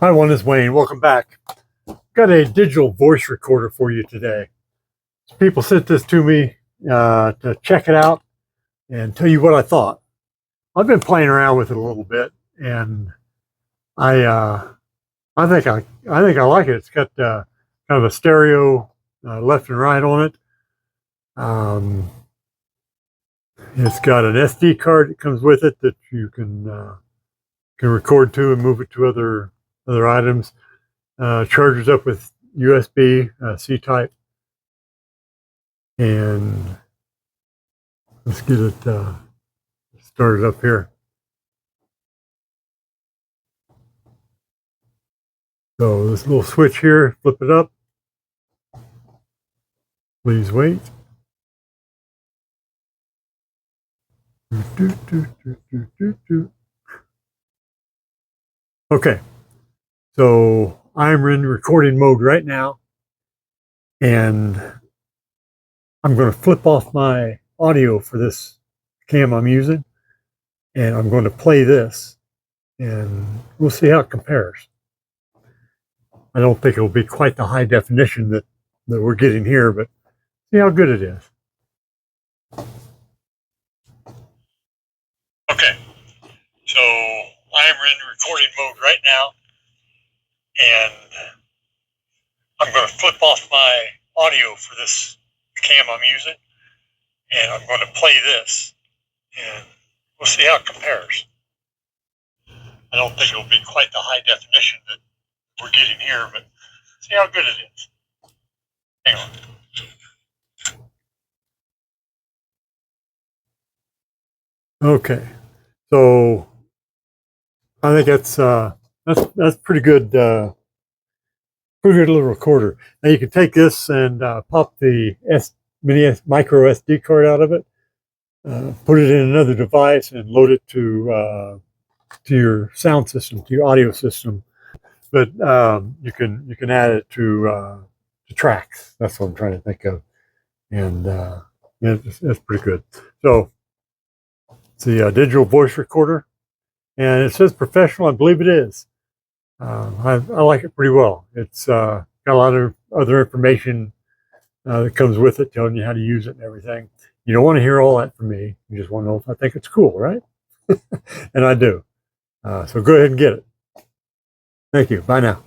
Hi, one is Wayne. Welcome back. Got a digital voice recorder for you today. People sent this to me to check it out and tell you what I thought. I've been playing around with it a little bit, and I think I like it. It's got kind of a stereo left and right on it. It's got an SD card that comes with it that you can record to and move it to other items. Charges up with USB C-type, and let's get it started up here. So this little switch here, flip it up. Please wait. Okay, so I'm in recording mode right now, and I'm going to flip off my audio for this cam I'm using, and I'm going to play this, and we'll see how it compares. I don't think it'll be quite the high definition that we're getting here, but see how good it is. Okay, so I'm in recording mode right now, and I'm going to flip off my audio for this cam I'm using, and I'm going to play this, and we'll see how it compares. I don't think it'll be quite the high definition that we're getting here, but see how good it is. Hang on. Okay, so I think that's pretty good. Pretty good little recorder. Now you can take this and pop the micro SD card out of it, put it in another device, and load it to your sound system, to your audio system. But you can add it to tracks. That's what I'm trying to think of, and it's pretty good. So it's the digital voice recorder, and it says professional. I believe it is. I like it pretty well. It's got a lot of other information that comes with it, telling you how to use it and everything. You don't want to hear all that from me. You just want to know if I think it's cool, right? And I do. So go ahead and get it. Thank you. Bye now.